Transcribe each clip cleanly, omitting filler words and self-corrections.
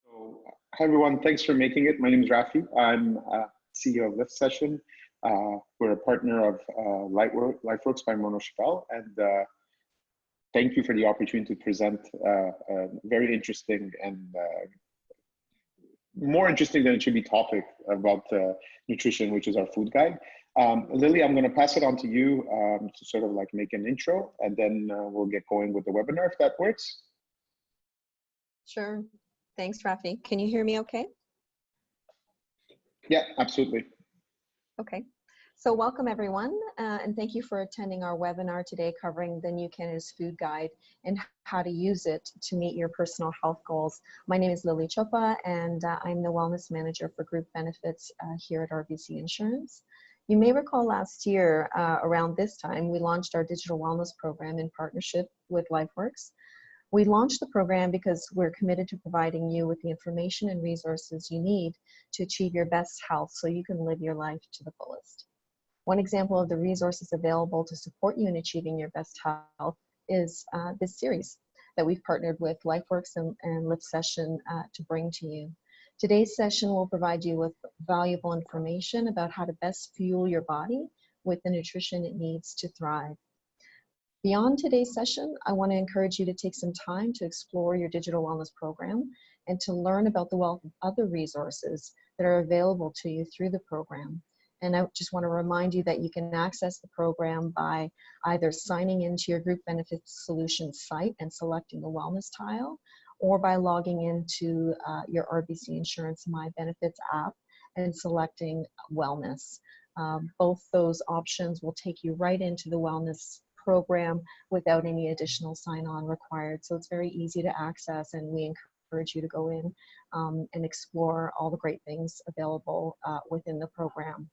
So, hi everyone, thanks for making it. My name is Rafi. I'm CEO of Lift Session. We're a partner of LifeWorks by Mono Chappelle, and thank you for the opportunity to present a very interesting and more interesting than it should be topic about nutrition, which is our food guide. Lily, I'm going to pass it on to you to sort of like make an intro, and then we'll get going with the webinar if that works. Sure. Thanks, Rafi. Can you hear me okay? Yeah, absolutely. Okay. So welcome everyone, and thank you for attending our webinar today covering the new Canada's Food Guide and how to use it to meet your personal health goals. My name is Lily Choppa, and I'm the Wellness Manager for Group Benefits here at RBC Insurance. You may recall last year, around this time, we launched our digital wellness program in partnership with LifeWorks. We launched the program because we're committed to providing you with the information and resources you need to achieve your best health so you can live your life to the fullest. One example of the resources available to support you in achieving your best health is this series that we've partnered with LifeWorks and Lift Session to bring to you. Today's session will provide you with valuable information about how to best fuel your body with the nutrition it needs to thrive. Beyond today's session, I want to encourage you to take some time to explore your digital wellness program and to learn about the wealth of other resources that are available to you through the program. And I just want to remind you that you can access the program by either signing into your Group Benefits Solutions site and selecting the Wellness tile, or by logging into your RBC Insurance My Benefits app and selecting Wellness. Both those options will take you right into the Wellness program without any additional sign-on required. So it's very easy to access, and we encourage you to go in and explore all the great things available within the program.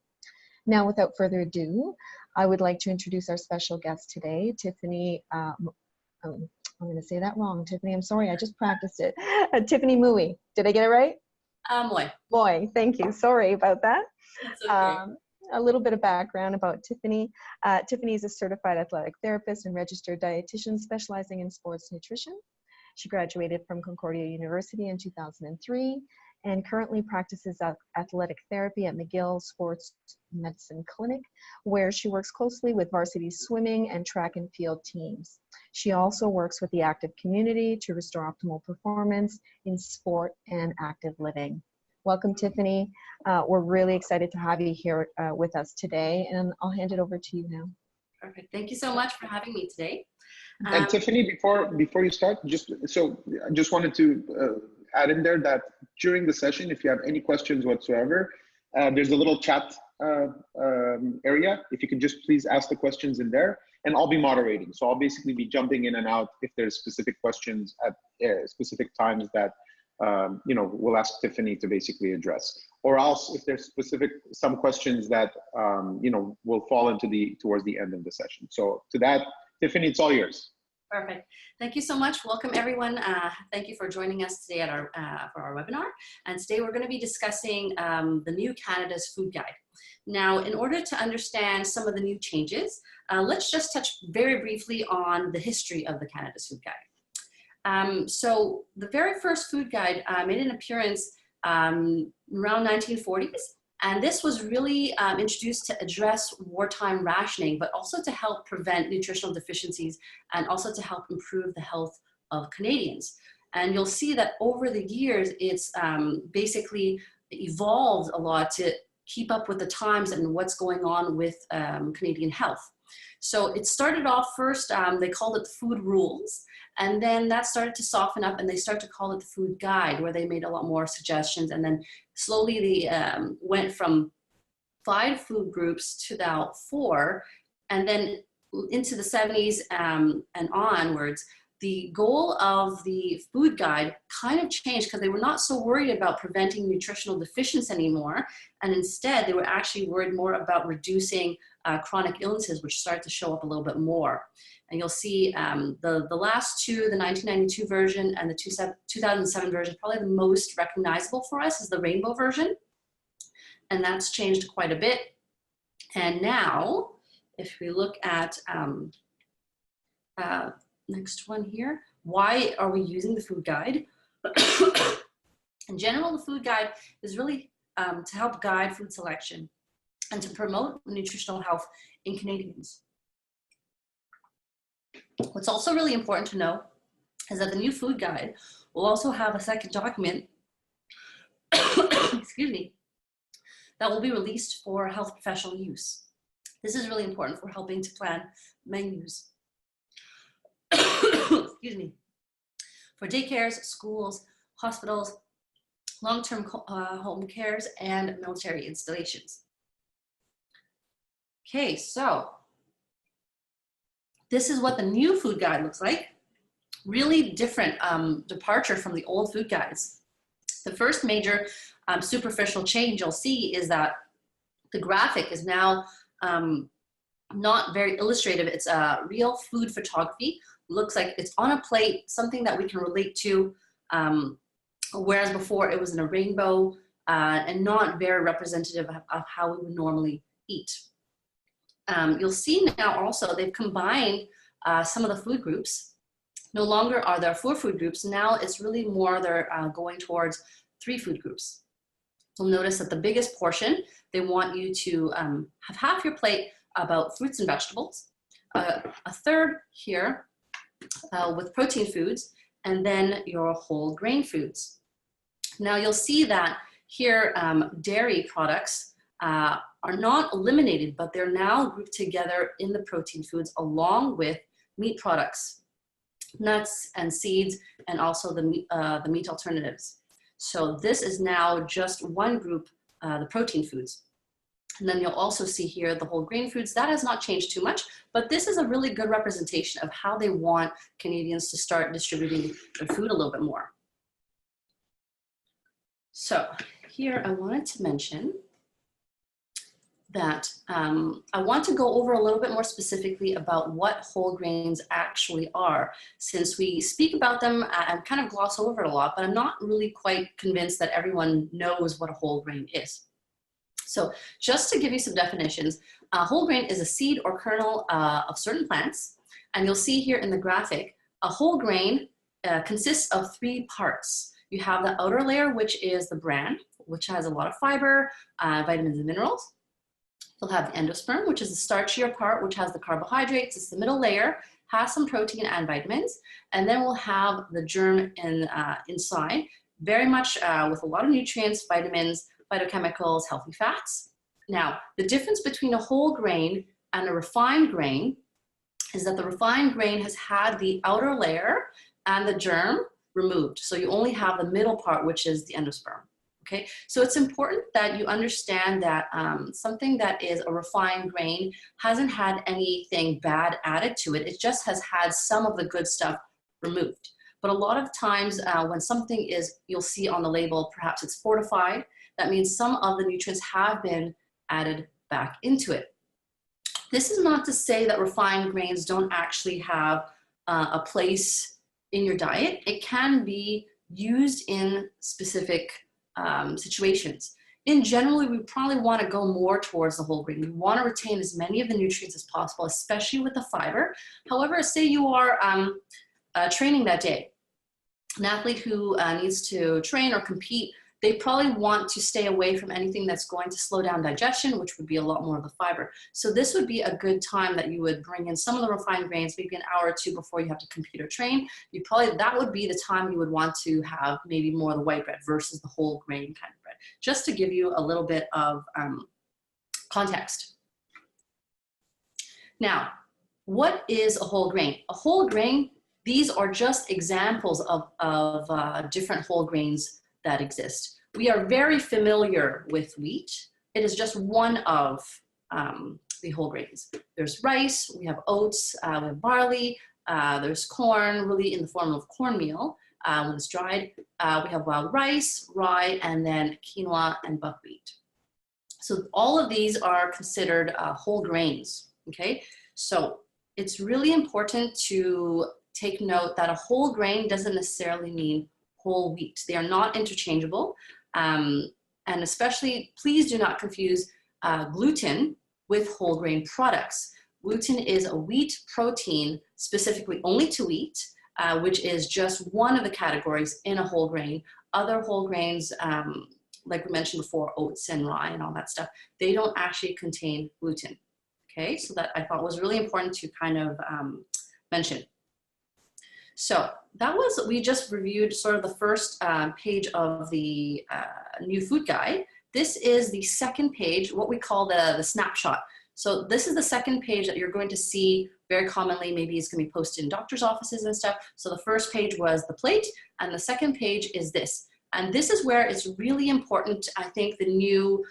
Now, without further ado, I would like to introduce our special guest today, Tiffany. I'm going to say that wrong, Tiffany. I'm sorry, I just practiced it. Tiffany Mui. Did I get it right? Moy. Moy, thank you. Sorry about that. That's okay. A little bit of background about Tiffany. Tiffany is a certified athletic therapist and registered dietitian specializing in sports nutrition. She graduated from Concordia University in 2003 and currently practices athletic therapy at McGill Sports Medicine Clinic, where she works closely with varsity swimming and track and field teams. She also works with the active community to restore optimal performance in sport and active living. Welcome, Tiffany. We're really excited to have you here with us today, and I'll hand it over to you now. Perfect. Thank you so much for having me today. And Tiffany, before you start, I just wanted to add in there that during the session, if you have any questions whatsoever, there's a little chat area. If you can just please ask the questions in there, and I'll be moderating. So I'll basically be jumping in and out if there's specific questions at specific times that we'll ask Tiffany to basically address, or else if there's some questions that will fall into towards the end of the session. So to that, Tiffany, it's all yours. Perfect. Thank you so much. Welcome everyone. Thank you for joining us today at for our webinar. And today we're going to be discussing the new Canada's Food Guide. Now, in order to understand some of the new changes, let's just touch very briefly on the history of the Canada's Food Guide. So the very first food guide made an appearance around 1940s, and this was really introduced to address wartime rationing, but also to help prevent nutritional deficiencies and also to help improve the health of Canadians. And you'll see that over the years, it's basically evolved a lot to keep up with the times and what's going on with Canadian health. So it started off first, they called it food rules. And then that started to soften up, and they started to call it the food guide, where they made a lot more suggestions. And then slowly they went from 5 food groups to now 4. And then into the 70s and onwards, the goal of the food guide kind of changed because they were not so worried about preventing nutritional deficiency anymore. And instead, they were actually worried more about reducing chronic illnesses, which started to show up a little bit more. And you'll see the last two, the 1992 version and the 2007 version, probably the most recognizable for us is the rainbow version. And that's changed quite a bit. And now, if we look at next one here, why are we using the food guide? In general, the food guide is really to help guide food selection and to promote nutritional health in Canadians. What's also really important to know is that the new food guide will also have a second document, excuse me, that will be released for health professional use. This is really important for helping to plan menus, excuse me, for daycares, schools, hospitals, long-term home cares, and military installations. Okay, so this is what the new food guide looks like. Really different departure from the old food guides. The first major superficial change you'll see is that the graphic is now not very illustrative. It's real food photography. Looks like it's on a plate, something that we can relate to, whereas before it was in a rainbow and not very representative of how we would normally eat. You'll see now also they've combined some of the food groups. No longer are there 4 food groups. Now it's really more they're going towards 3 food groups. You'll notice that the biggest portion, they want you to have half your plate about fruits and vegetables, a third here with protein foods, and then your whole grain foods. Now you'll see that here dairy products are not eliminated, but they're now grouped together in the protein foods along with meat products, nuts and seeds, and also the meat alternatives. So this is now just one group, the protein foods. And then you'll also see here the whole grain foods. That has not changed too much, but this is a really good representation of how they want Canadians to start distributing their food a little bit more. So here I wanted to mention that I want to go over a little bit more specifically about what whole grains actually are. Since we speak about them and kind of gloss over it a lot, but I'm not really quite convinced that everyone knows what a whole grain is. So just to give you some definitions, a whole grain is a seed or kernel of certain plants. And you'll see here in the graphic, a whole grain consists of 3 parts. You have the outer layer, which is the bran, which has a lot of fiber, vitamins and minerals. You'll have the endosperm, which is the starchier part, which has the carbohydrates. It's the middle layer, has some protein and vitamins. And then we'll have the germ inside, very much with a lot of nutrients, vitamins, phytochemicals, healthy fats. Now, the difference between a whole grain and a refined grain is that the refined grain has had the outer layer and the germ removed. So you only have the middle part, which is the endosperm. Okay, so it's important that you understand that something that is a refined grain hasn't had anything bad added to it. It just has had some of the good stuff removed. But a lot of times when something is, you'll see on the label, perhaps it's fortified, that means some of the nutrients have been added back into it. This is not to say that refined grains don't actually have a place in your diet. It can be used in specific situations. In general, we probably want to go more towards the whole grain. We want to retain as many of the nutrients as possible, especially with the fiber. However, say you are training that day, an athlete who needs to train or compete, they probably want to stay away from anything that's going to slow down digestion, which would be a lot more of the fiber. So this would be a good time that you would bring in some of the refined grains, maybe an hour or 2 before you have to compete or train. That would be the time you would want to have maybe more of the white bread versus the whole grain kind of bread, just to give you a little bit of context. Now, what is a whole grain? A whole grain, these are just examples of different whole grains that exist. We are very familiar with wheat. It is just one of the whole grains. There's rice, we have oats, we have barley, there's corn, really in the form of cornmeal when it's dried. We have wild rice, rye, and then quinoa and buckwheat. So all of these are considered whole grains, okay? So it's really important to take note that a whole grain doesn't necessarily mean whole wheat. They are not interchangeable. And especially, please do not confuse gluten with whole grain products. Gluten is a wheat protein specifically only to wheat, which is just one of the categories in a whole grain. Other whole grains, like we mentioned before, oats and rye and all that stuff, they don't actually contain gluten. Okay, so that I thought was really important to kind of mention. So that was, we just reviewed sort of the first page of the new food guide. This is the second page, what we call the snapshot. So this is the second page that you're going to see very commonly. Maybe it's going to be posted in doctor's offices and stuff. So the first page was the plate, and the second page is this. And this is where it's really important, I think the new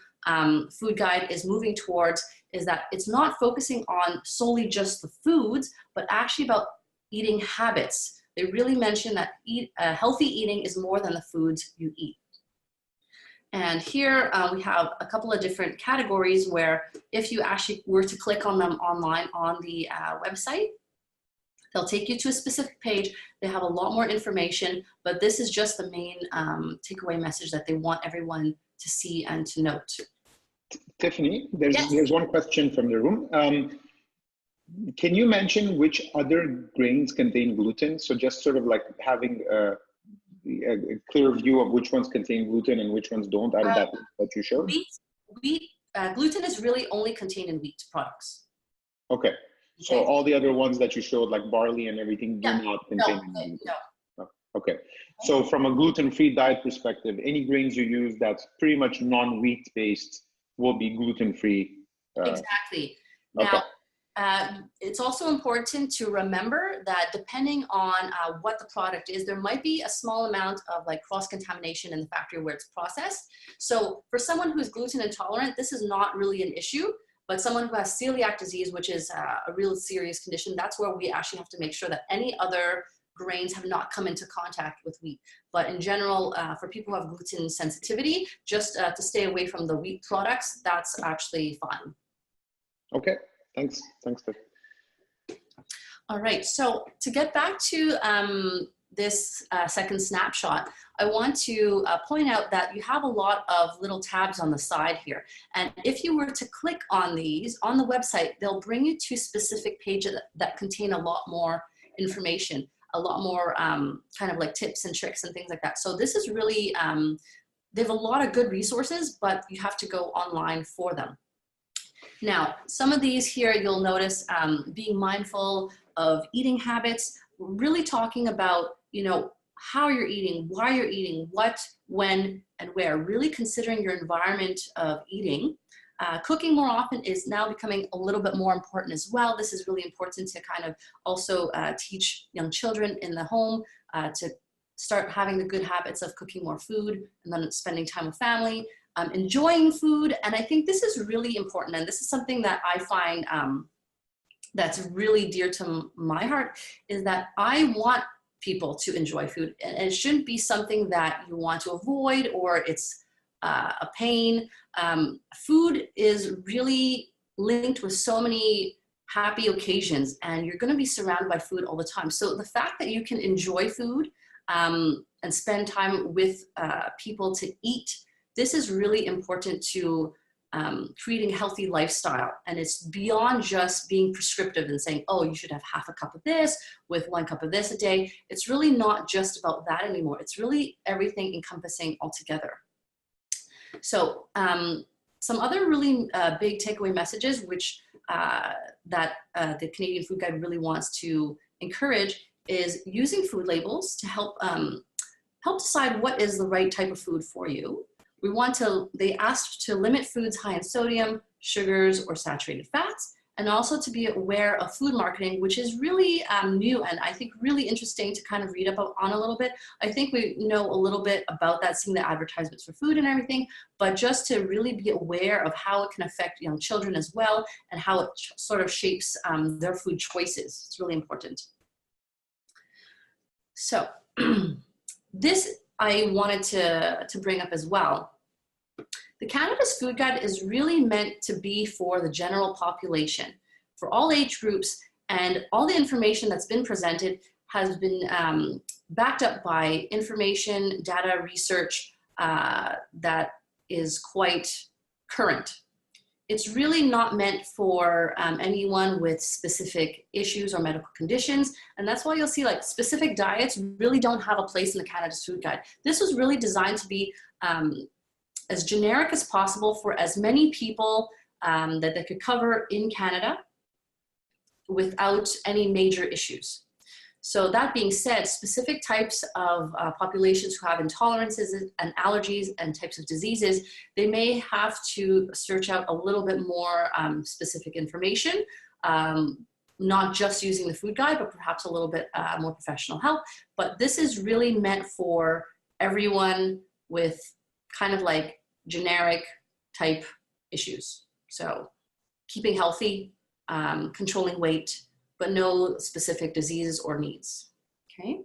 food guide is moving towards, is that it's not focusing on solely just the foods, but actually about eating habits. They really mention that healthy eating is more than the foods you eat. And here we have a couple of different categories where if you actually were to click on them online on the website, they'll take you to a specific page. They have a lot more information, but this is just the main takeaway message that they want everyone to see and to note. Tiffany, there's one question from the room. Can you mention which other grains contain gluten? So just sort of like having a clear view of which ones contain gluten and which ones don't out of that you showed? Gluten is really only contained in wheat products. Okay. So all the other ones that you showed, like barley and everything, do not contain gluten? No. Okay. So from a gluten-free diet perspective, any grains you use that's pretty much non-wheat based will be gluten-free. Exactly. Now, it's also important to remember that depending on what the product is, there might be a small amount of like cross-contamination in the factory where it's processed. So for someone who's gluten intolerant, this is not really an issue. But someone who has celiac disease, which is a real serious condition, that's where we actually have to make sure that any other grains have not come into contact with wheat. But in general, for people who have gluten sensitivity, just to stay away from the wheat products, that's actually fine. Okay, thanks. Thanks, Tiff. All right, so to get back to this second snapshot, I want to point out that you have a lot of little tabs on the side here. And if you were to click on these on the website, they'll bring you to specific pages that contain a lot more information, a lot more kind of like tips and tricks and things like that. So this is really, they have a lot of good resources, but you have to go online for them. Now, some of these here, you'll notice being mindful of eating habits, really talking about, you know, how you're eating, why you're eating, what, when, and where, really considering your environment of eating. Cooking more often is now becoming a little bit more important as well. This is really important to kind of also teach young children in the home to start having the good habits of cooking more food and then spending time with family, enjoying food. And I think this is really important. And this is something that I find that's really dear to my heart, is that I want people to enjoy food. And it shouldn't be something that you want to avoid or it's a pain. Food is really linked with so many happy occasions, and you're going to be surrounded by food all the time. So the fact that you can enjoy food and spend time with people to eat, this is really important to creating a healthy lifestyle. And it's beyond just being prescriptive and saying, oh, you should have half a cup of this with 1 cup of this a day. It's really not just about that anymore. It's really everything encompassing altogether. So some other really big takeaway messages, which that the Canadian Food Guide really wants to encourage, is using food labels to help decide what is the right type of food for you. We want to, they asked to limit foods high in sodium, sugars, or saturated fats, and also to be aware of food marketing, which is really new and I think really interesting to kind of read up on a little bit. I think we know a little bit about that, seeing the advertisements for food and everything, but just to really be aware of how it can affect young children as well and how it sort of shapes their food choices. It's really important. So this I wanted to bring up as well. The Canada's Food Guide is really meant to be for the general population, for all age groups, and all the information that's been presented has been backed up by information, data, research that is quite current. it's really not meant for anyone with specific issues or medical conditions. And that's why you'll see like specific diets really don't have a place in the Canada's Food Guide. This was really designed to be as generic as possible for as many people that they could cover in Canada without any major issues. So that being said, specific types of populations who have intolerances and allergies and types of diseases, they may have to search out a little bit more specific information, not just using the food guide, but perhaps a little bit more professional help. But this is really meant for everyone with kind of like generic type issues. So keeping healthy, controlling weight, but no specific diseases or needs, okay?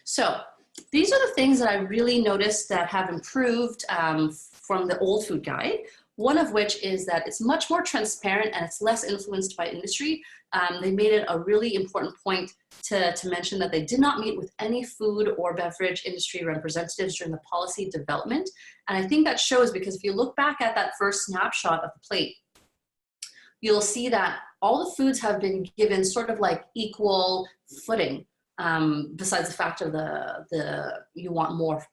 So these are the things that I really noticed that have improved from the old food guide. One of which is that it's much more transparent and it's less influenced by industry. They made it a really important point to mention that they did not meet with any food or beverage industry representatives during the policy development. And I think that shows because if you look back at that first snapshot of the plate, you'll see that all the foods have been given sort of like equal footing, besides the fact of you want more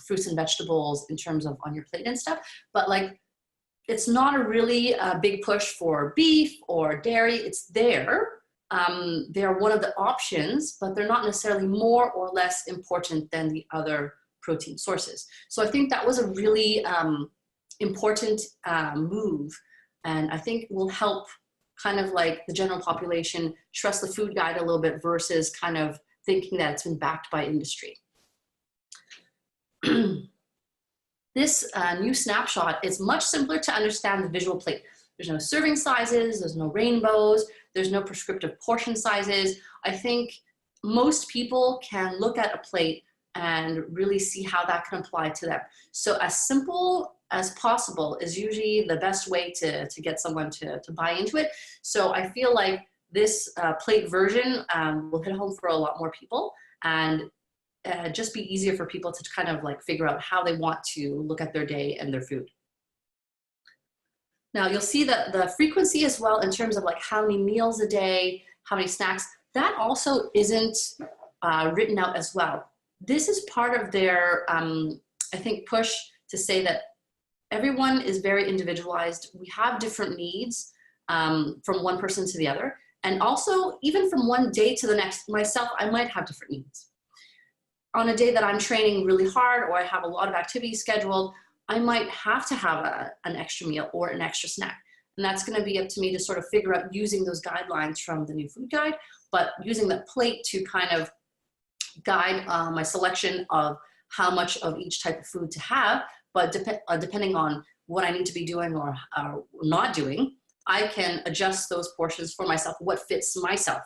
fruits and vegetables in terms of on your plate and stuff. But like, it's not a really big push for beef or dairy. It's there. They're one of the options, but they're not necessarily more or less important than the other protein sources. So I think that was a really important move. And I think will help kind of like the general population trust the food guide a little bit versus kind of thinking that it's been backed by industry. This new snapshot is much simpler to understand the visual plate. There's no serving sizes, there's no rainbows, there's no prescriptive portion sizes. I think most people can look at a plate and really see how that can apply to them. So as simple as possible is usually the best way to get someone to buy into it. So I feel like this plate version will hit home for a lot more people and just be easier for people to kind of like figure out how they want to look at their day and their food. Now you'll see that the frequency as well in terms of like how many meals a day, how many snacks, that also isn't written out as well. This is part of their, I think, push to say that everyone is very individualized. We have different needs from one person to the other. And also, even from one day to the next, myself, I might have different needs. On a day that I'm training really hard or I have a lot of activities scheduled, I might have to have an extra meal or an extra snack. And that's going to be up to me to sort of figure out using those guidelines from the new food guide, but using the plate to kind of guide my selection of how much of each type of food to have. But depending on what I need to be doing or not doing, I can adjust those portions for myself, what fits myself.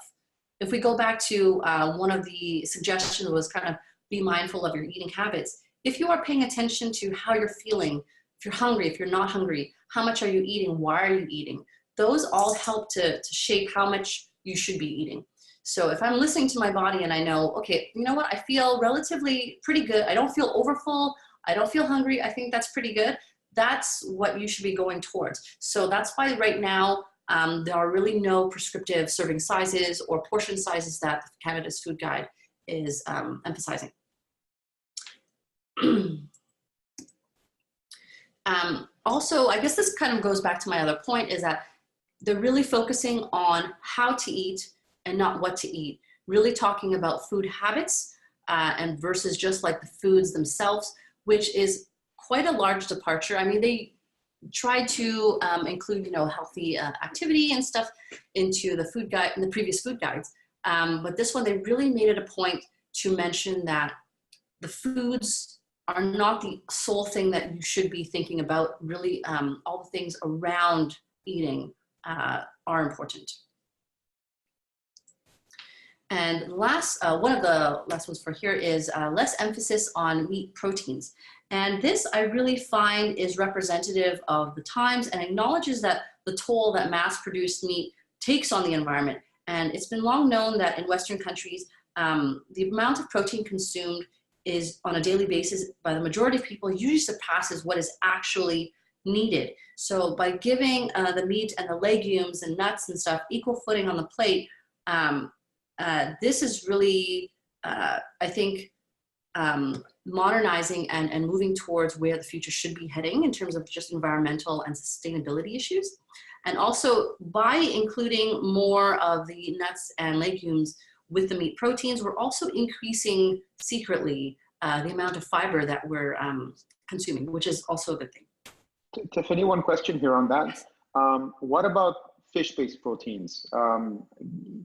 If we go back to one of the suggestions was kind of be mindful of your eating habits. If you are paying attention to how you're feeling, if you're hungry, if you're not hungry, how much are you eating, why are you eating? Those all help to shape how much you should be eating. So if I'm listening to my body and I know, okay, you know what, I feel relatively pretty good. I don't feel overfull. I don't feel hungry. I think that's pretty good. That's what you should be going towards. So that's why right now there are really no prescriptive serving sizes or portion sizes that Canada's Food Guide is emphasizing. Also, I guess this kind of goes back to my other point is that they're really focusing on how to eat and not what to eat. Really talking about food habits and versus just like the foods themselves, which is quite a large departure. I mean, they tried to include, you know, healthy activity and stuff into the food guide, in the previous food guides. But this one, they really made it a point to mention that the foods are not the sole thing that you should be thinking about. Really, all the things around eating are important. And last, one of the last ones for here is less emphasis on meat proteins. And this I really find is representative of the times and acknowledges that the toll that mass-produced meat takes on the environment. And it's been long known that in Western countries, the amount of protein consumed is on a daily basis by the majority of people usually surpasses what is actually needed. So by giving the meat and the legumes and nuts and stuff equal footing on the plate, this is really, I think, modernizing and moving towards where the future should be heading in terms of just environmental and sustainability issues. And also by including more of the nuts and legumes with the meat proteins, we're also increasing secretly the amount of fiber that we're consuming, which is also a good thing. Tiffany, one question here on that. What about fish-based proteins?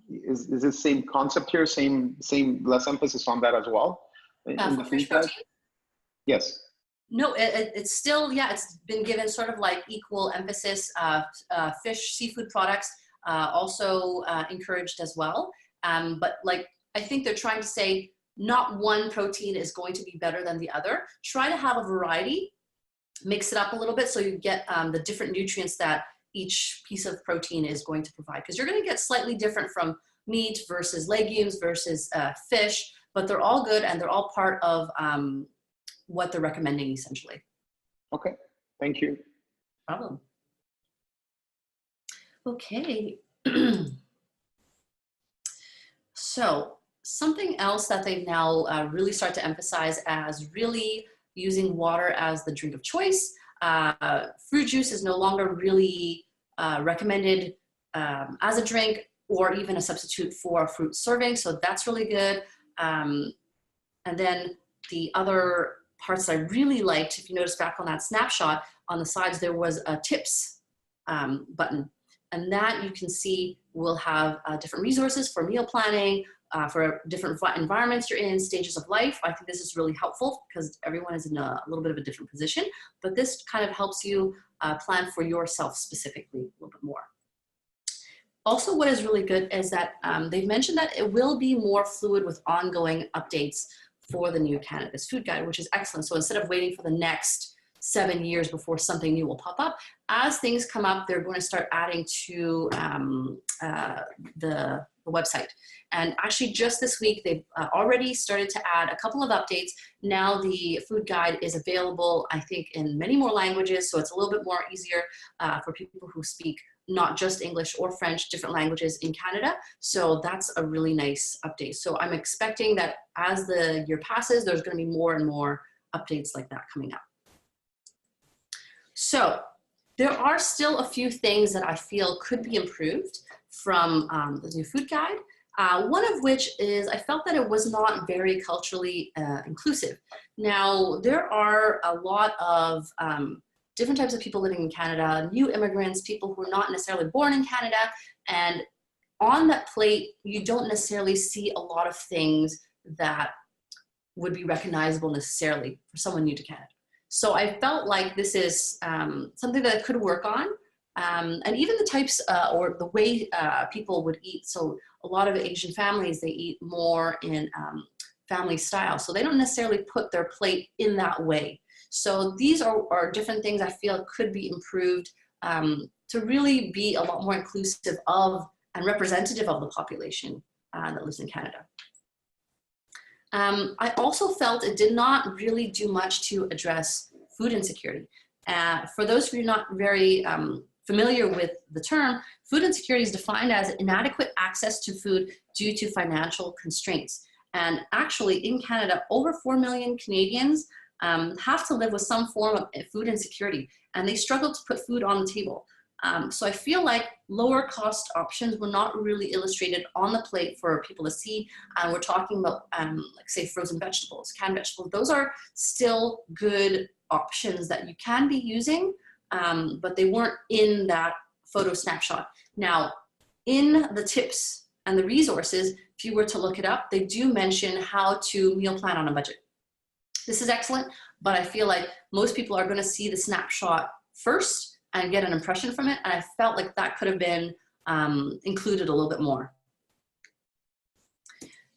Is this same concept here, same less emphasis on that as well? For fish protein? Yes. No, it's still, yeah, it's been given sort of like equal emphasis. Fish, seafood products also encouraged as well. But like, I think they're trying to say not one protein is going to be better than the other. Try to have a variety, mix it up a little bit so you get the different nutrients that each piece of protein is going to provide. Because you're going to get slightly different from meat versus legumes versus fish, but they're all good and they're all part of what they're recommending essentially. Okay, thank you. No problem. Okay. So something else that they've now really started to emphasize as really using water as the drink of choice. Fruit juice is no longer really recommended as a drink or even a substitute for a fruit serving. So that's really good. And then the other parts I really liked, if you notice back on that snapshot, on the sides there was a tips button. And that you can see will have different resources for meal planning, for different environments you're in, stages of life. I think this is really helpful because everyone is in a little bit of a different position, but this kind of helps you plan for yourself specifically a little bit more. Also, what is really good is that they've mentioned that it will be more fluid with ongoing updates for the new cannabis food guide, which is excellent. So instead of waiting for the next 7 years before something new will pop up, as things come up, they're going to start adding to the website. And actually just this week, they've already started to add a couple of updates. Now the food guide is available, I think, in many more languages. So it's a little bit more easier for people who speak not just English or French, different languages in Canada. So that's a really nice update. So I'm expecting that as the year passes, there's going to be more and more updates like that coming up. So there are still a few things that I feel could be improved from the new food guide. One of which is I felt that it was not very culturally inclusive. Now, there are a lot of different types of people living in Canada, new immigrants, people who are not necessarily born in Canada, and on that plate, you don't necessarily see a lot of things that would be recognizable necessarily for someone new to Canada. So I felt like this is something that I could work on. And even the types or the way people would eat. So a lot of Asian families, they eat more in family style. So they don't necessarily put their plate in that way. So these are different things I feel could be improved to really be a lot more inclusive of and representative of the population that lives in Canada. I also felt it did not really do much to address food insecurity. For those of you not very familiar with the term, food insecurity is defined as inadequate access to food due to financial constraints. And actually in Canada, over 4 million Canadians have to live with some form of food insecurity, and they struggle to put food on the table. So I feel like lower cost options were not really illustrated on the plate for people to see. We're talking about, like say, frozen vegetables, canned vegetables. Those are still good options that you can be using, but they weren't in that photo snapshot. Now, in the tips and the resources, if you were to look it up, they do mention how to meal plan on a budget. This is excellent, but I feel like most people are going to see the snapshot first and get an impression from it, and I felt like that could have been included a little bit more.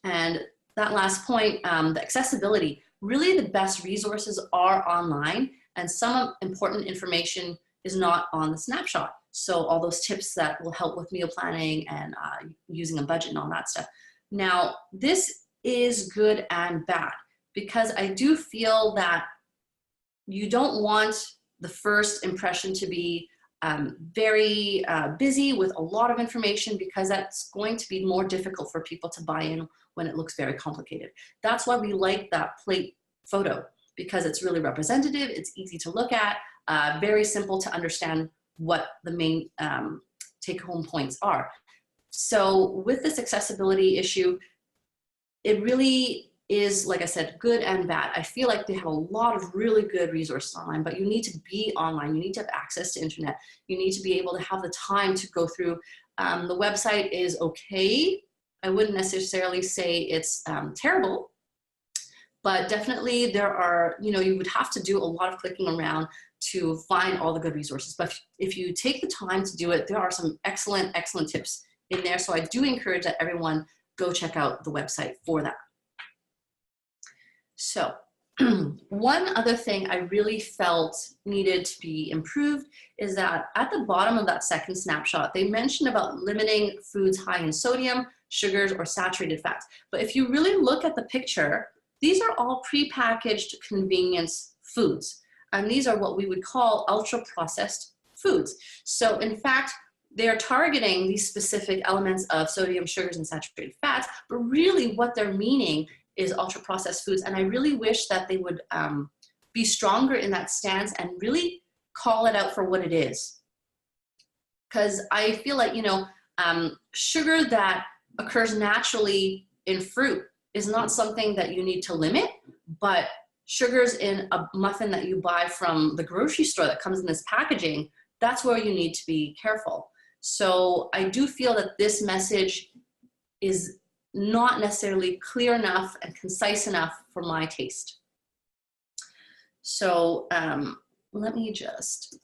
And that last point, the accessibility, really the best resources are online, and some important information is not on the snapshot. So all those tips that will help with meal planning and using a budget and all that stuff. Now, this is good and bad, because I do feel that you don't want the first impression to be very busy with a lot of information, because that's going to be more difficult for people to buy in when it looks very complicated. That's why we like that plate photo, because it's really representative, it's easy to look at, very simple to understand what the main take-home points are. So with this accessibility issue, it really is, like I said, good and bad. I feel like they have a lot of really good resources online, but you need to be online. You need to have access to internet. You need to be able to have the time to go through. The website is okay. I wouldn't necessarily say it's terrible, but definitely there are, you know, you would have to do a lot of clicking around to find all the good resources. But if you take the time to do it, there are some excellent, excellent tips in there. So I do encourage that everyone go check out the website for that. So one other thing I really felt needed to be improved is that at the bottom of that second snapshot, they mentioned about limiting foods high in sodium, sugars, or saturated fats. But if you really look at the picture, these are all prepackaged convenience foods. And these are what we would call ultra-processed foods. So in fact, they're targeting these specific elements of sodium, sugars, and saturated fats, but really what they're meaning is ultra-processed foods. And I really wish that they would be stronger in that stance and really call it out for what it is. Because I feel like, you know, sugar that occurs naturally in fruit is not something that you need to limit, but sugars in a muffin that you buy from the grocery store that comes in this packaging, that's where you need to be careful. So I do feel that this message is not necessarily clear enough and concise enough for my taste. So let me just,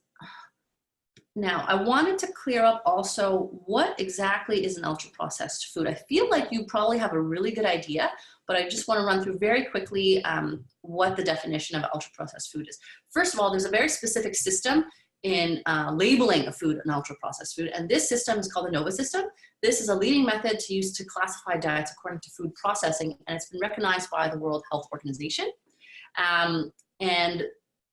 now I wanted to clear up also what exactly is an ultra-processed food. I feel like you probably have a really good idea, but I just want to run through very quickly what the definition of ultra-processed food is. First of all, there's a very specific system in labeling a food an ultra-processed food, and this system is called the NOVA system. This is a leading method to use to classify diets according to food processing, and it's been recognized by the World Health Organization. And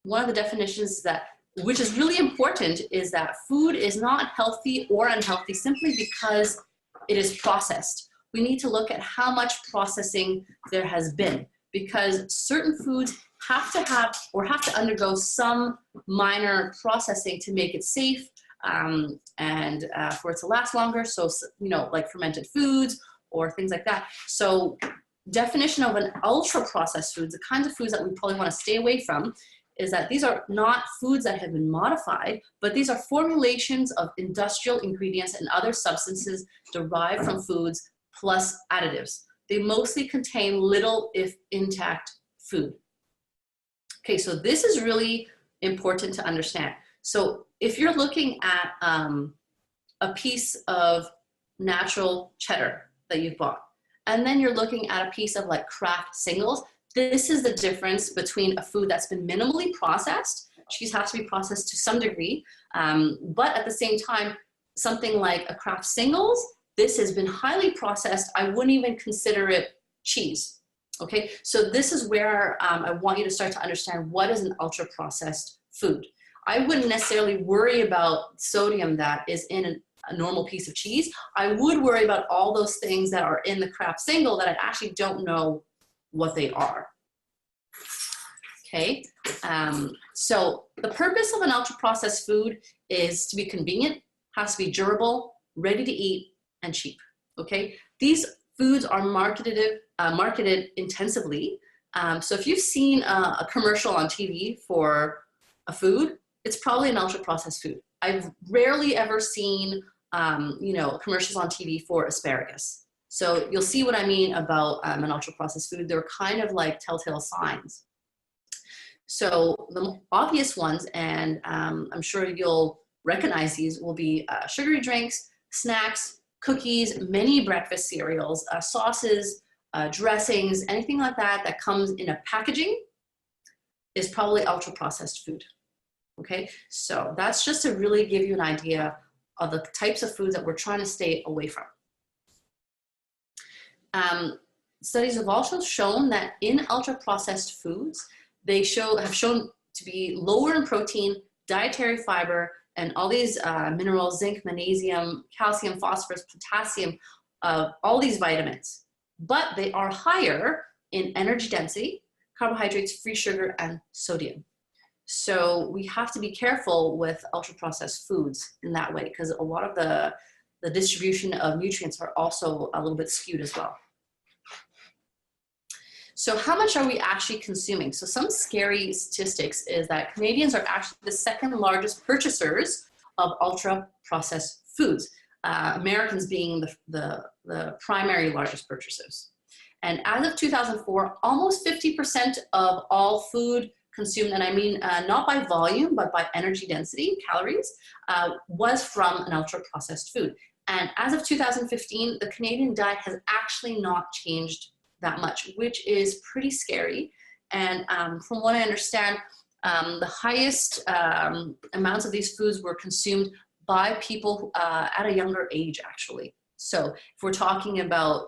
one of the definitions that, which is really important, is that food is not healthy or unhealthy simply because it is processed. We need to look at how much processing there has been, because certain foods have to have or have to undergo some minor processing to make it safe and for it to last longer. So, you know, like fermented foods or things like that. So definition of an ultra processed foods, the kinds of foods that we probably want to stay away from, is that these are not foods that have been modified, but these are formulations of industrial ingredients and other substances derived from foods plus additives. They mostly contain little, if intact, food. Okay, so this is really important to understand. So if you're looking at a piece of natural cheddar that you've bought, and then you're looking at a piece of like Kraft singles, this is the difference between a food that's been minimally processed. Cheese has to be processed to some degree, but at the same time, something like a Kraft singles, this has been highly processed. I wouldn't even consider it cheese. Okay, so this is where I want you to start to understand what is an ultra-processed food. I wouldn't necessarily worry about sodium that is in a normal piece of cheese. I would worry about all those things that are in the Kraft single that I actually don't know what they are. Okay, so the purpose of an ultra-processed food is to be convenient, has to be durable, ready to eat, and cheap. Okay, these foods are marketed intensively. So if you've seen a commercial on TV for a food, it's probably an ultra-processed food. I've rarely ever seen, you know, commercials on TV for asparagus. So you'll see what I mean about an ultra-processed food. They're kind of like telltale signs. So the obvious ones, and I'm sure you'll recognize these, will be sugary drinks, snacks, cookies, many breakfast cereals, sauces, dressings, anything like that that comes in a packaging is probably ultra-processed food. Okay, so that's just to really give you an idea of the types of foods that we're trying to stay away from. Studies have also shown that in ultra-processed foods, they have shown to be lower in protein, dietary fiber and all these minerals, zinc, magnesium, calcium, phosphorus, potassium, all these vitamins, but they are higher in energy density, carbohydrates, free sugar, and sodium. So we have to be careful with ultra-processed foods in that way, because a lot of the distribution of nutrients are also a little bit skewed as well. So how much are we actually consuming? So some scary statistics is that Canadians are actually the second largest purchasers of ultra-processed foods, Americans being the primary largest purchasers. And as of 2004, almost 50% of all food consumed, and I mean not by volume, but by energy density, calories, was from an ultra-processed food. And as of 2015, the Canadian diet has actually not changed that much, which is pretty scary. And from what I understand, the highest amounts of these foods were consumed by people at a younger age, actually. So if we're talking about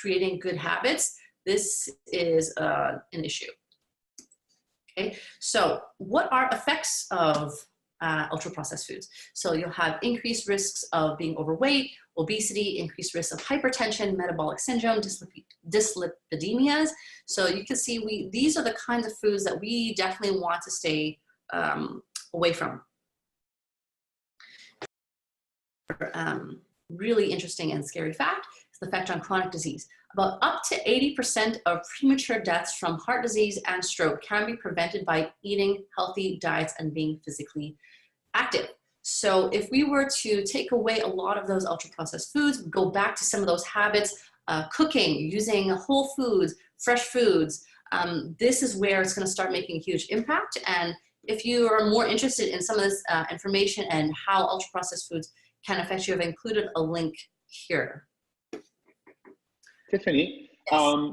creating good habits, this is an issue. Okay, so what are effects of ultra-processed foods? So you'll have increased risks of being overweight, obesity, increased risks of hypertension, metabolic syndrome, dyslipidemias. So you can see these are the kinds of foods that we definitely want to stay away from. Really interesting and scary fact is the effect on chronic disease. About up to 80% of premature deaths from heart disease and stroke can be prevented by eating healthy diets and being physically active. So if we were to take away a lot of those ultra-processed foods, go back to some of those habits, cooking, using whole foods, fresh foods, this is where it's going to start making a huge impact. And if you are more interested in some of this information and how ultra-processed foods can affect you, I've included a link here. Tiffany, Yes.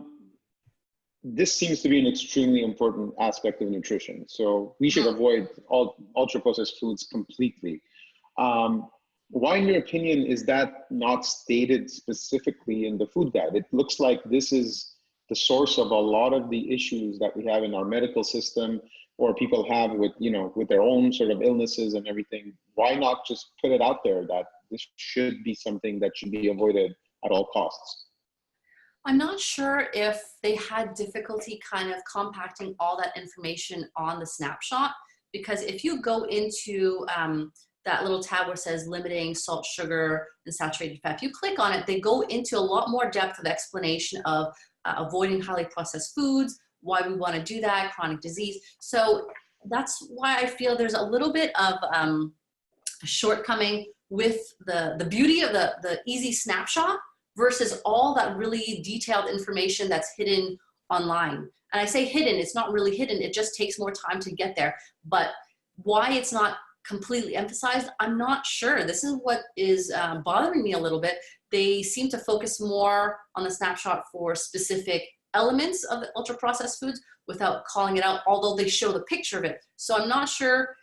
This seems to be an extremely important aspect of nutrition. So we should avoid all ultra-processed foods completely. Why, in your opinion, is that not stated specifically in the food guide? It looks like this is the source of a lot of the issues that we have in our medical system, or people have with, with their own sort of illnesses and everything. Why not just put it out there that this should be something that should be avoided at all costs? I'm not sure if they had difficulty kind of compacting all that information on the snapshot, because if you go into that little tab where it says limiting salt, sugar, and saturated fat, if you click on it, they go into a lot more depth of explanation of avoiding highly processed foods, why we want to do that, chronic disease. So that's why I feel there's a little bit of a shortcoming with the beauty of the easy snapshot versus all that really detailed information that's hidden online. And I say hidden, it's not really hidden, it just takes more time to get there. But why it's not completely emphasized, I'm not sure. This is what is bothering me a little bit. They seem to focus more on the snapshot for specific elements of the ultra-processed foods without calling it out, although they show the picture of it. So I'm not sure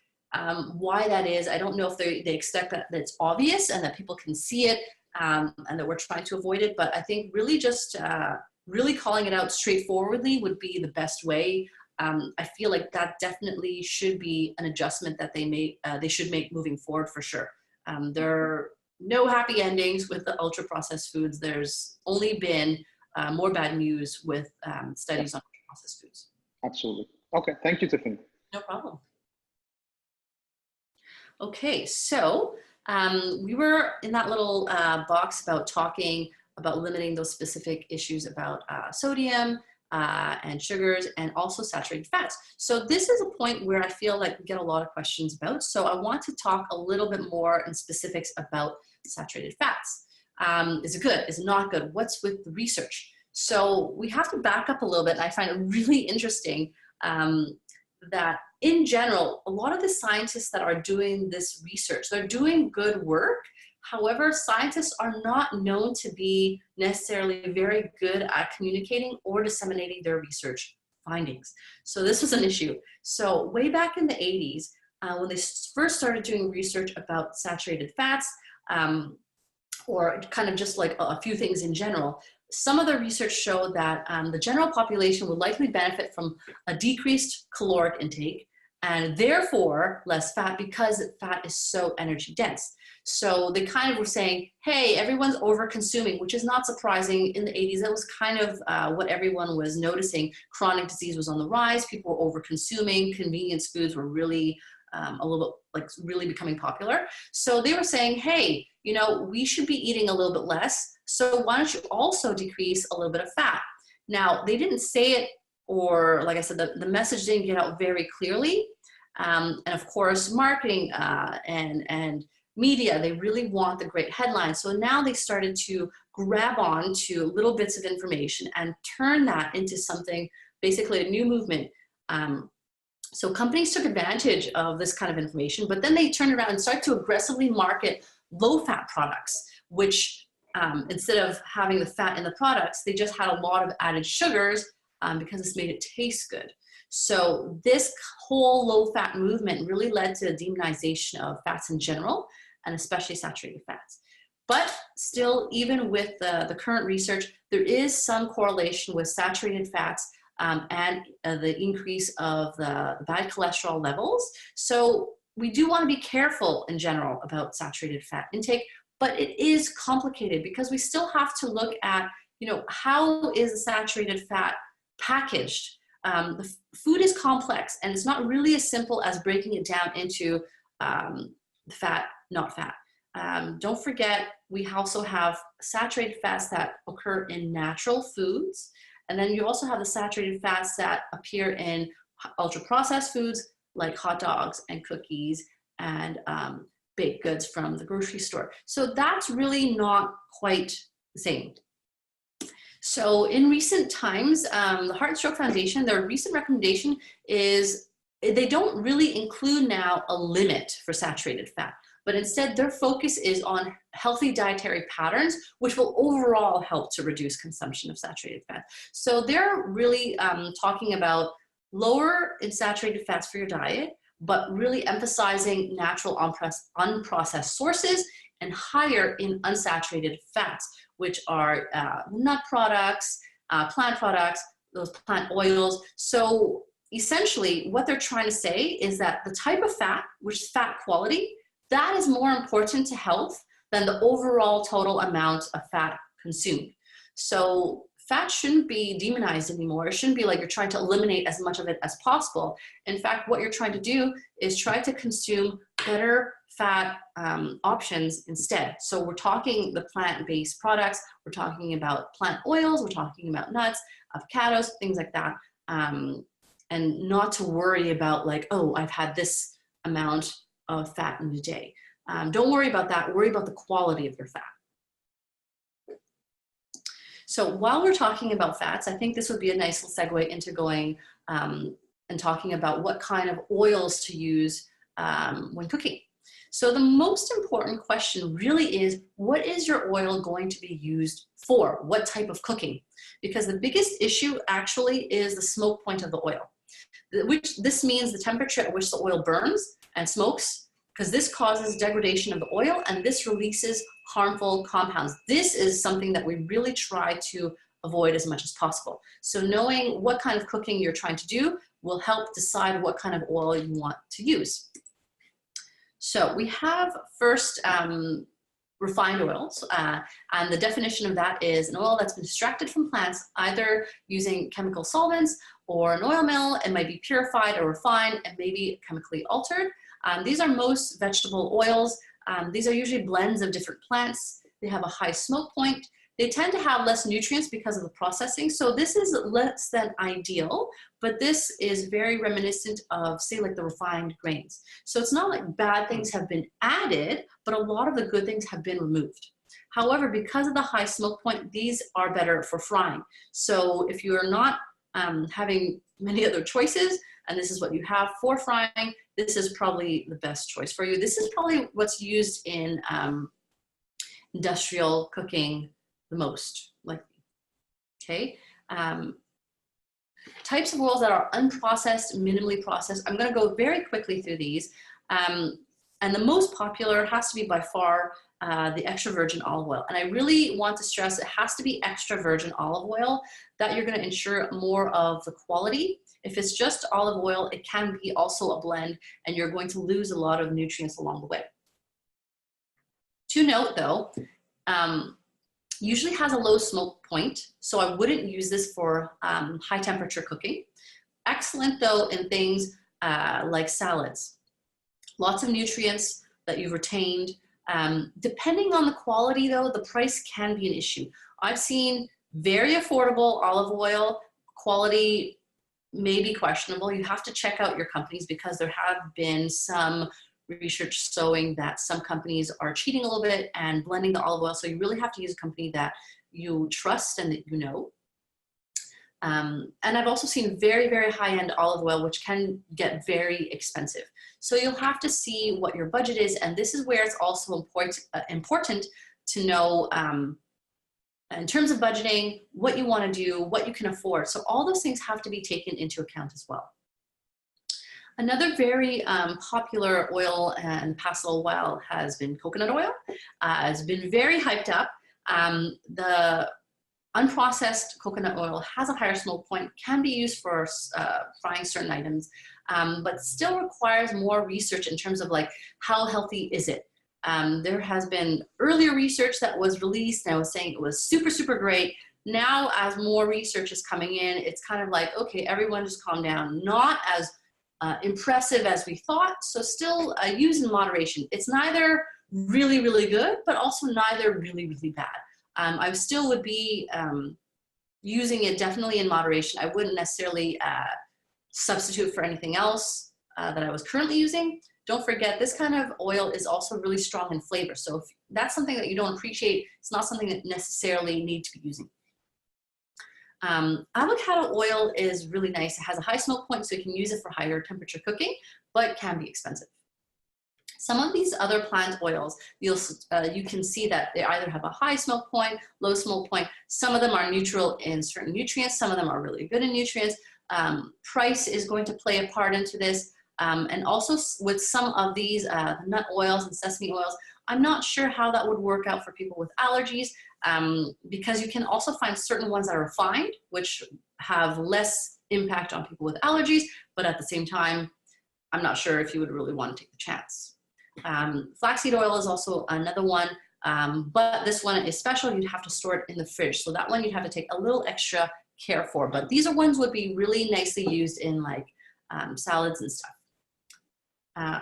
why that is. I don't know if they expect that it's obvious and that people can see it, and that we're trying to avoid it. But I think really just really calling it out straightforwardly would be the best way. I feel like that definitely should be an adjustment that they should make moving forward for sure. There are no happy endings with the ultra-processed foods. There's only been more bad news with studies on ultra-processed foods. Absolutely. Okay, thank you, Tiffany. No problem. Okay, so we were in that little box about talking about limiting those specific issues about sodium and sugars and also saturated fats. So this is a point where I feel like we get a lot of questions about. So I want to talk a little bit more in specifics about saturated fats. Is it good? Is it not good? What's with the research? So we have to back up a little bit. And I find it really interesting that in general, a lot of the scientists that are doing this research, they're doing good work. However, scientists are not known to be necessarily very good at communicating or disseminating their research findings. So this was an issue. So way back in the 80s, when they first started doing research about saturated fats, or kind of just like a few things in general, some of the research showed that the general population would likely benefit from a decreased caloric intake, and therefore less fat because fat is so energy dense. So they kind of were saying, hey, everyone's over consuming, which is not surprising. In the 80s, that was kind of what everyone was noticing. Chronic disease was on the rise. People were over consuming. Convenience foods were really a little bit like really becoming popular. So they were saying, hey, you know, we should be eating a little bit less. So why don't you also decrease a little bit of fat? Now, they didn't say it, or like I said, the message didn't get out very clearly. And of course, marketing and media, they really want the great headlines. So now they started to grab on to little bits of information and turn that into something, basically a new movement. So companies took advantage of this kind of information, but then they turned around and started to aggressively market low-fat products, which instead of having the fat in the products, they just had a lot of added sugars because this made it taste good. So this whole low-fat movement really led to the demonization of fats in general, and especially saturated fats. But still, even with the current research, there is some correlation with saturated fats and the increase of the bad cholesterol levels. So we do want to be careful in general about saturated fat intake, but it is complicated because we still have to look at, you know, how is the saturated fat packaged? The food is complex, and it's not really as simple as breaking it down into fat, not fat. Don't forget, we also have saturated fats that occur in natural foods. And then you also have the saturated fats that appear in ultra-processed foods like hot dogs and cookies and baked goods from the grocery store. So that's really not quite the same. So in recent times, the Heart and Stroke Foundation, their recent recommendation is they don't really include now a limit for saturated fat, but instead their focus is on healthy dietary patterns, which will overall help to reduce consumption of saturated fat. So they're really talking about lower in saturated fats for your diet, but really emphasizing natural unprocessed sources and higher in unsaturated fats, which are nut products, plant products, those plant oils. So essentially what they're trying to say is that the type of fat, which is fat quality, that is more important to health than the overall total amount of fat consumed. So fat shouldn't be demonized anymore. It shouldn't be like you're trying to eliminate as much of it as possible. In fact, what you're trying to do is try to consume better fat options instead. So we're talking the plant-based products, we're talking about plant oils, we're talking about nuts, avocados, things like that. And not to worry about like, oh, I've had this amount of fat in a day. Don't worry about that. Worry about the quality of your fat. So while we're talking about fats, I think this would be a nice little segue into going and talking about what kind of oils to use when cooking. So the most important question really is, what is your oil going to be used for? What type of cooking? Because the biggest issue actually is the smoke point of the oil, which this means the temperature at which the oil burns and smokes, because this causes degradation of the oil and this releases harmful compounds. This is something that we really try to avoid as much as possible. So knowing what kind of cooking you're trying to do will help decide what kind of oil you want to use. So we have first refined oils, and the definition of that is an oil that's been extracted from plants, either using chemical solvents or an oil mill. It might be purified or refined and maybe chemically altered. These are most vegetable oils. These are usually blends of different plants. They have a high smoke point. They tend to have less nutrients because of the processing. So this is less than ideal, but this is very reminiscent of, say, like the refined grains. So it's not like bad things have been added, but a lot of the good things have been removed. However, because of the high smoke point, these are better for frying. So if you are not having many other choices, and this is what you have for frying, this is probably the best choice for you. This is probably what's used in industrial cooking the most likely, okay? Types of oils that are unprocessed, minimally processed. I'm gonna go very quickly through these. And the most popular has to be by far the extra virgin olive oil. And I really want to stress it has to be extra virgin olive oil that you're going to ensure more of the quality. If it's just olive oil, it can be also a blend and you're going to lose a lot of nutrients along the way. To note though, usually has a low smoke point, so I wouldn't use this for high temperature cooking. Excellent though in things like salads. Lots of nutrients that you've retained. Depending on the quality though, the price can be an issue. I've seen very affordable olive oil, quality may be questionable. You have to check out your companies because there have been some research showing that some companies are cheating a little bit and blending the olive oil. So you really have to use a company that you trust and that you know. And I've also seen very, very high-end olive oil, which can get very expensive. So you'll have to see what your budget is. And this is where it's also important to know in terms of budgeting, what you want to do, what you can afford. So all those things have to be taken into account as well. Another very popular oil in the past little while has been coconut oil. It's been very hyped up. The unprocessed coconut oil has a higher smoke point, can be used for frying certain items, but still requires more research in terms of like how healthy is it. There has been earlier research that was released and I was saying it was super, super great. Now as more research is coming in, it's kind of like, okay, everyone just calm down. Not as impressive as we thought, so still use in moderation. It's neither really, really good, but also neither really, really bad. I still would be using it definitely in moderation. I wouldn't necessarily substitute for anything else that I was currently using. Don't forget, this kind of oil is also really strong in flavor. So if that's something that you don't appreciate, it's not something that necessarily need to be using. Avocado oil is really nice. It has a high smoke point, so you can use it for higher temperature cooking, but can be expensive. Some of these other plant oils, you can see that they either have a high smoke point, low smoke point. Some of them are neutral in certain nutrients. Some of them are really good in nutrients. Price is going to play a part into this. And also with some of these nut oils and sesame oils, I'm not sure how that would work out for people with allergies because you can also find certain ones that are refined, which have less impact on people with allergies, but at the same time, I'm not sure if you would really want to take the chance. Flaxseed oil is also another one, but this one is special. You'd have to store it in the fridge. So that one you'd have to take a little extra care for, but these are ones would be really nicely used in like salads and stuff.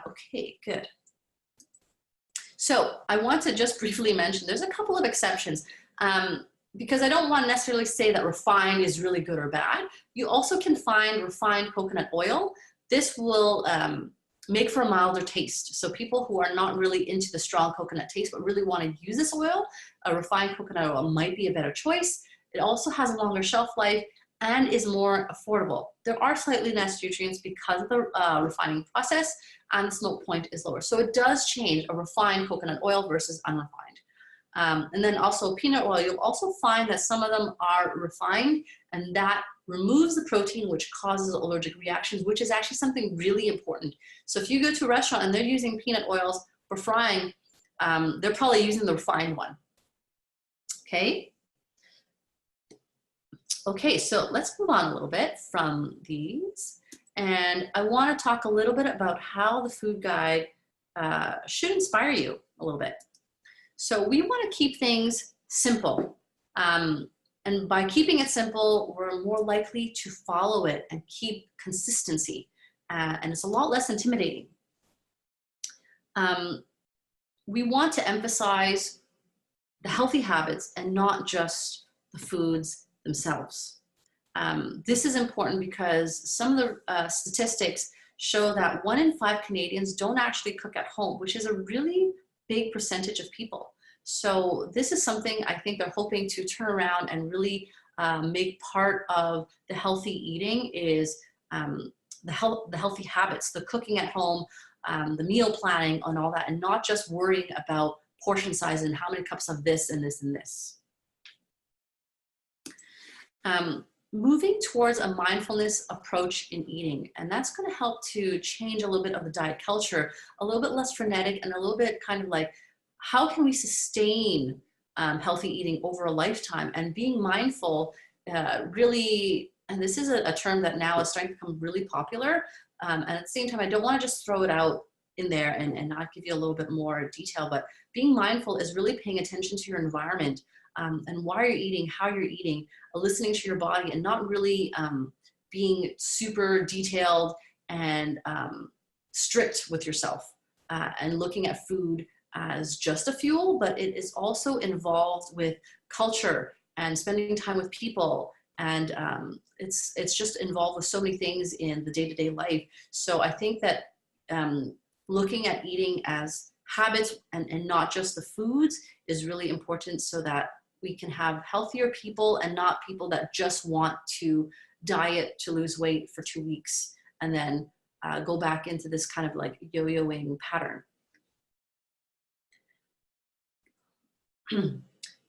Okay, good. So I want to just briefly mention, there's a couple of exceptions because I don't want to necessarily say that refined is really good or bad. You also can find refined coconut oil. This will make for a milder taste. So people who are not really into the strong coconut taste but really want to use this oil, a refined coconut oil might be a better choice. It also has a longer shelf life and is more affordable. There are slightly less nutrients because of the refining process, and the smoke point is lower. So it does change a refined coconut oil versus unrefined. And then also peanut oil, you'll also find that some of them are refined, and that removes the protein, which causes allergic reactions, which is actually something really important. So if you go to a restaurant and they're using peanut oils for frying, they're probably using the refined one. Okay. Okay, so let's move on a little bit from these. And I want to talk a little bit about how the food guide should inspire you a little bit. So we want to keep things simple. And by keeping it simple, we're more likely to follow it and keep consistency. And it's a lot less intimidating. We want to emphasize the healthy habits and not just the foods themselves. This is important because some of the statistics show that 1 in 5 Canadians don't actually cook at home, which is a really big percentage of people. So this is something I think they're hoping to turn around and really make part of the healthy eating is the healthy habits, the cooking at home, the meal planning and all that, and not just worrying about portion size and how many cups of this and this and this. Moving towards a mindfulness approach in eating, and that's going to help to change a little bit of the diet culture, a little bit less frenetic and a little bit kind of like how can we sustain healthy eating over a lifetime, and being mindful really, and this is a term that now is starting to become really popular. And at the same time, I don't want to just throw it out in there and not give you a little bit more detail, but being mindful is really paying attention to your environment and why you're eating, how you're eating, listening to your body, and not really being super detailed and strict with yourself, and looking at food as just a fuel, but it is also involved with culture and spending time with people. And it's just involved with so many things in the day-to-day life. So I think that looking at eating as habits and not just the foods is really important, so that we can have healthier people and not people that just want to diet to lose weight for 2 weeks and then go back into this kind of like yo-yoing pattern.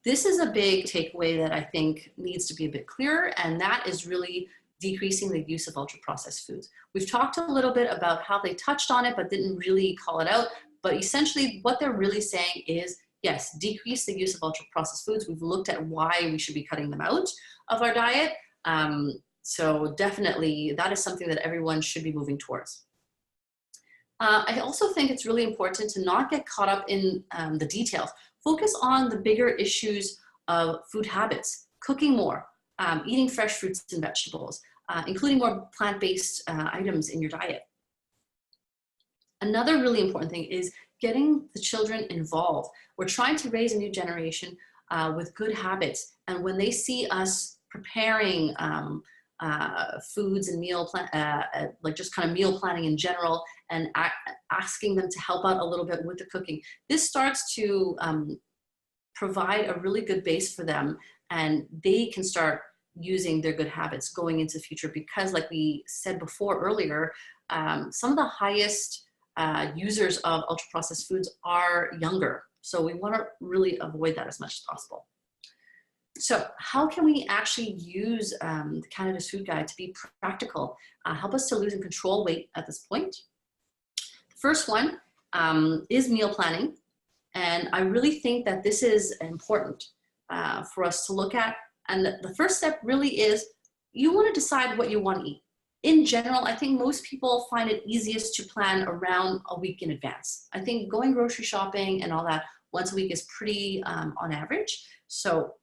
This is a big takeaway that I think needs to be a bit clearer, and that is really decreasing the use of ultra-processed foods. We've talked a little bit about how they touched on it, but didn't really call it out. But essentially what they're really saying is, yes, decrease the use of ultra-processed foods. We've looked at why we should be cutting them out of our diet. So definitely that is something that everyone should be moving towards. I also think it's really important to not get caught up in the details. Focus on the bigger issues of food habits, cooking more, eating fresh fruits and vegetables, including more plant-based items in your diet. Another really important thing is getting the children involved. We're trying to raise a new generation with good habits, and when they see us preparing foods and like just kind of meal planning in general, and asking them to help out a little bit with the cooking, this starts to provide a really good base for them, and they can start using their good habits going into the future. Because like we said before earlier, some of the highest users of ultra-processed foods are younger. So we want to really avoid that as much as possible. So how can we actually use the Canada's Food Guide to be practical, help us to lose and control weight at this point? The first one is meal planning. And I really think that this is important for us to look at. And the first step really is you want to decide what you want to eat. In general, I think most people find it easiest to plan around a week in advance. I think going grocery shopping and all that once a week is pretty on average. So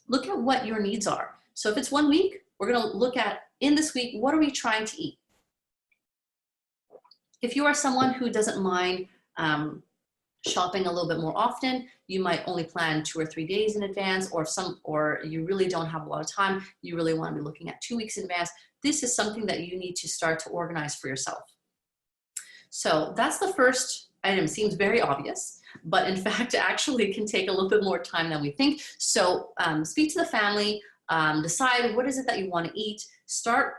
look at what your needs are. So if it's 1 week, we're going to look at, in this week, what are we trying to eat? If you are someone who doesn't mind shopping a little bit more often, you might only plan 2 or 3 days in advance, or you really don't have a lot of time, you really want to be looking at 2 weeks in advance. This is something that you need to start to organize for yourself. So that's the first item. Seems very obvious, but in fact, actually can take a little bit more time than we think. So speak to the family, decide what is it that you want to eat, start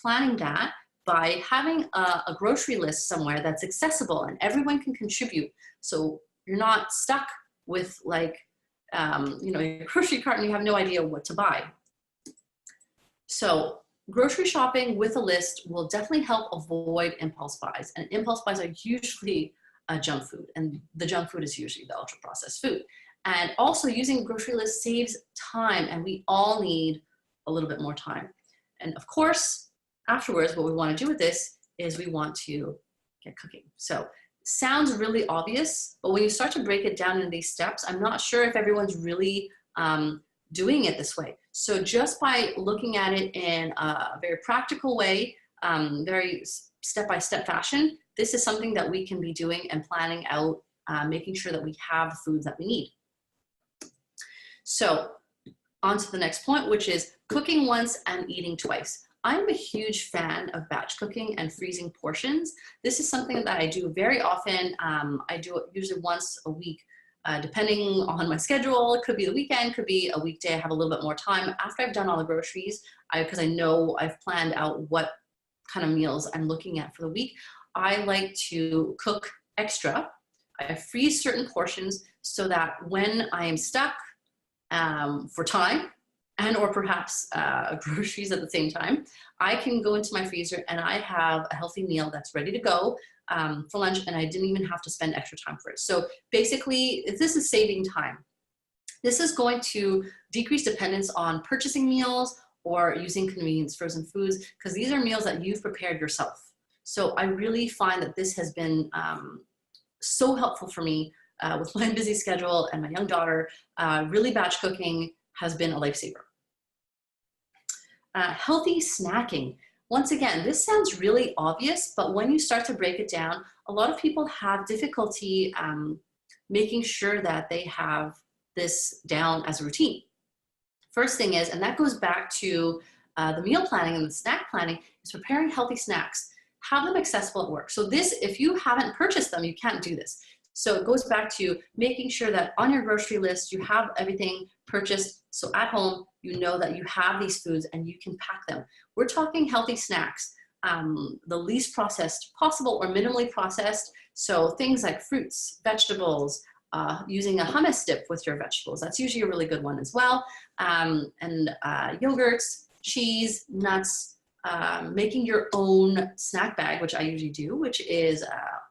planning that by having a grocery list somewhere that's accessible and everyone can contribute. So you're not stuck with like, your grocery cart and you have no idea what to buy. So grocery shopping with a list will definitely help avoid impulse buys. And impulse buys are usually junk food, and the junk food is usually the ultra-processed food. And also using a grocery list saves time, and we all need a little bit more time. And of course, afterwards, what we want to do with this is we want to get cooking. So sounds really obvious, but when you start to break it down in these steps, I'm not sure if everyone's really doing it this way. So just by looking at it in a very practical way, very step-by-step fashion, this is something that we can be doing and planning out, making sure that we have the foods that we need. So on to the next point, which is cooking once and eating twice. I'm a huge fan of batch cooking and freezing portions. This is something that I do very often. I do it usually once a week, depending on my schedule. It could be the weekend, could be a weekday. I have a little bit more time after I've done all the groceries, because I know I've planned out what kind of meals I'm looking at for the week. I like to cook extra. I freeze certain portions so that when I am stuck for time, and or perhaps groceries at the same time, I can go into my freezer and I have a healthy meal that's ready to go for lunch, and I didn't even have to spend extra time for it. So basically, this is saving time. This is going to decrease dependence on purchasing meals or using convenience frozen foods, because these are meals that you've prepared yourself. So I really find that this has been so helpful for me with my busy schedule and my young daughter. Really, batch cooking has been a lifesaver. Healthy snacking. Once again, this sounds really obvious, but when you start to break it down, a lot of people have difficulty making sure that they have this down as a routine. First thing is, and that goes back to the meal planning and the snack planning, is preparing healthy snacks. Have them accessible at work. So this, if you haven't purchased them, you can't do this. So it goes back to making sure that on your grocery list, you have everything purchased. So at home, you know that you have these foods and you can pack them. We're talking healthy snacks, the least processed possible or minimally processed. So things like fruits, vegetables, using a hummus dip with your vegetables. That's usually a really good one as well. And yogurts, cheese, nuts, making your own snack bag, which I usually do, which is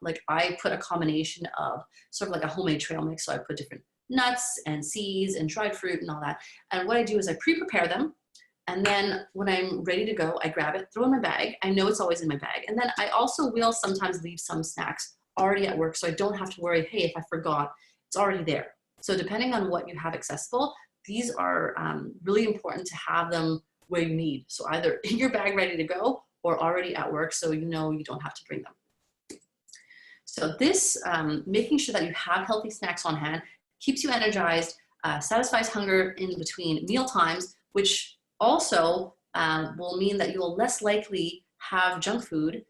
like I put a combination of sort of like a homemade trail mix. So I put different nuts and seeds and dried fruit and all that. And what I do is I pre-prepare them. And then when I'm ready to go, I grab it, throw it in my bag. I know it's always in my bag. And then I also will sometimes leave some snacks already at work, so I don't have to worry, hey, if I forgot, it's already there. So depending on what you have accessible, these are really important to have them where you need. So either in your bag ready to go or already at work, so you know you don't have to bring them. So this, making sure that you have healthy snacks on hand, keeps you energized, satisfies hunger in between meal times, which also will mean that you will less likely have junk food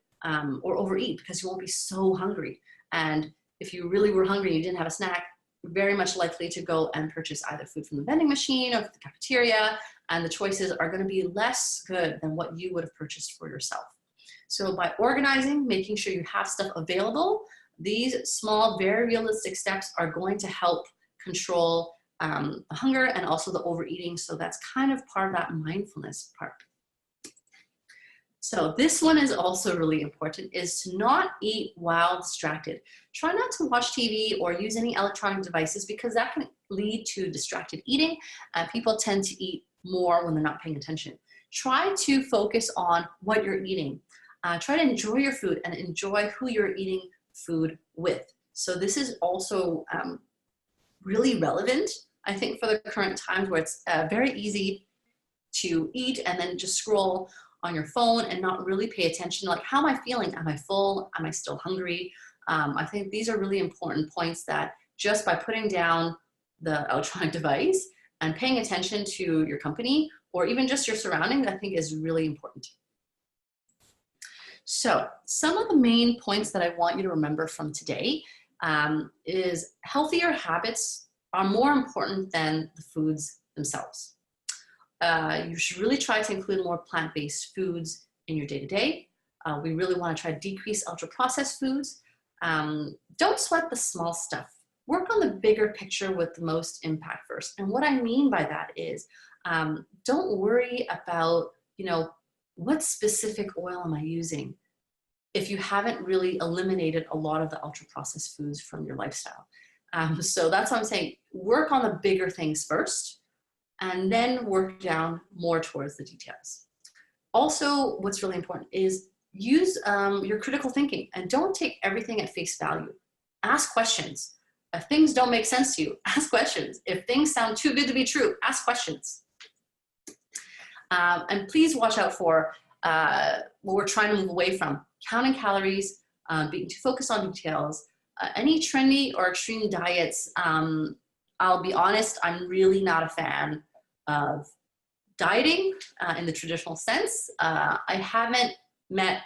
or overeat, because you won't be so hungry. And if you really were hungry and you didn't have a snack, you're very much likely to go and purchase either food from the vending machine or the cafeteria, and the choices are going to be less good than what you would have purchased for yourself. So by organizing, making sure you have stuff available, these small, very realistic steps are going to help control the hunger and also the overeating. So that's kind of part of that mindfulness part. So this one is also really important, is to not eat while distracted. Try not to watch TV or use any electronic devices, because that can lead to distracted eating. People tend to eat more when they're not paying attention. Try to focus on what you're eating. Try to enjoy your food and enjoy who you're eating food with. So this is also really relevant, I think, for the current times where it's very easy to eat and then just scroll on your phone and not really pay attention, like, how am I feeling? Am I full? Am I still hungry? I think these are really important points that just by putting down the electronic device and paying attention to your company or even just your surroundings, I think is really important. So some of the main points that I want you to remember from today is healthier habits are more important than the foods themselves. You should really try to include more plant-based foods in your day-to-day. We really want to try to decrease ultra-processed foods. Don't sweat the small stuff. Work on the bigger picture with the most impact first. And what I mean by that is, don't worry about, what specific oil am I using if you haven't really eliminated a lot of the ultra-processed foods from your lifestyle. So that's what I'm saying. Work on the bigger things first, and then work down more towards the details. Also, what's really important is use your critical thinking, and don't take everything at face value. Ask questions. If things don't make sense to you, ask questions. If things sound too good to be true, ask questions. And please watch out for what we're trying to move away from: counting calories, being too focused on details, any trendy or extreme diets. I'll be honest, I'm really not a fan of dieting in the traditional sense. I haven't met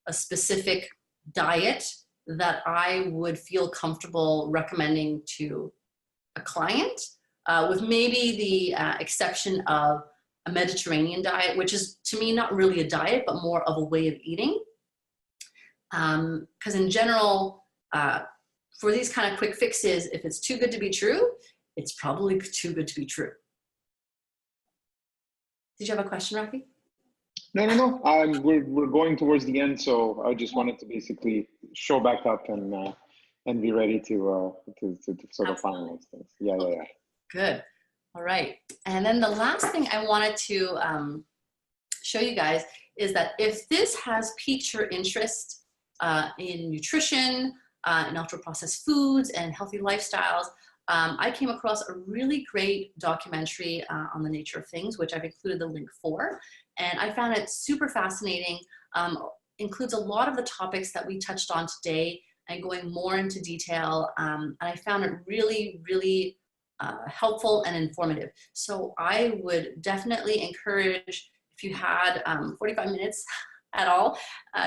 a specific diet that I would feel comfortable recommending to a client, with maybe the exception of a Mediterranean diet, which is to me not really a diet, but more of a way of eating. Because in general, for these kind of quick fixes, if it's too good to be true, it's probably too good to be true. Did you have a question, Rafi? No. We're going towards the end, so I just wanted to basically show back up and be ready to sort of finalize things. Yeah. Good. All right. And then the last thing I wanted to show you guys is that if this has piqued your interest in nutrition, in ultra-processed foods and healthy lifestyles, I came across a really great documentary on the nature of things, which I've included the link for. And I found it super fascinating. Includes a lot of the topics that we touched on today and going more into detail. And I found it really, really helpful and informative. So I would definitely encourage, if you had 45 minutes at all,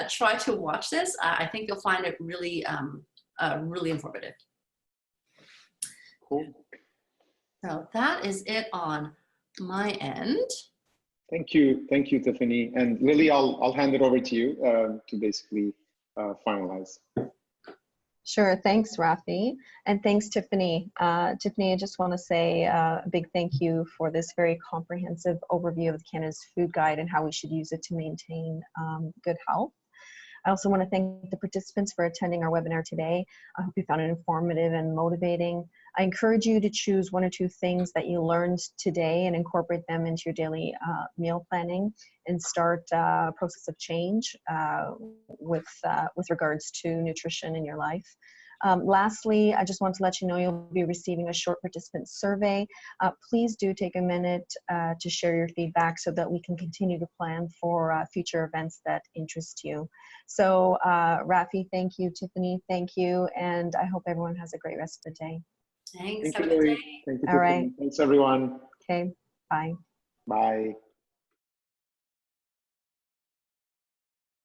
try to watch this. I think you'll find it really, really informative. Cool. So that is it on my end. Thank you, Tiffany. And Lily, I'll hand it over to you to basically finalize. Sure, thanks, Rafi, and thanks, Tiffany. Tiffany, I just want to say a big thank you for this very comprehensive overview of Canada's food guide and how we should use it to maintain good health. I also want to thank the participants for attending our webinar today. I hope you found it informative and motivating. I encourage you to choose 1 or 2 things that you learned today and incorporate them into your daily meal planning and start a process of change with regards to nutrition in your life. Lastly, I just want to let you know you'll be receiving a short participant survey. Please do take a minute to share your feedback so that we can continue to plan for future events that interest you. So Rafi, thank you. Tiffany, thank you. And I hope everyone has a great rest of the day. Thanks. Thank you, Lily. Thank you, Tiffany. All right. Thanks, everyone. Okay, bye. Bye.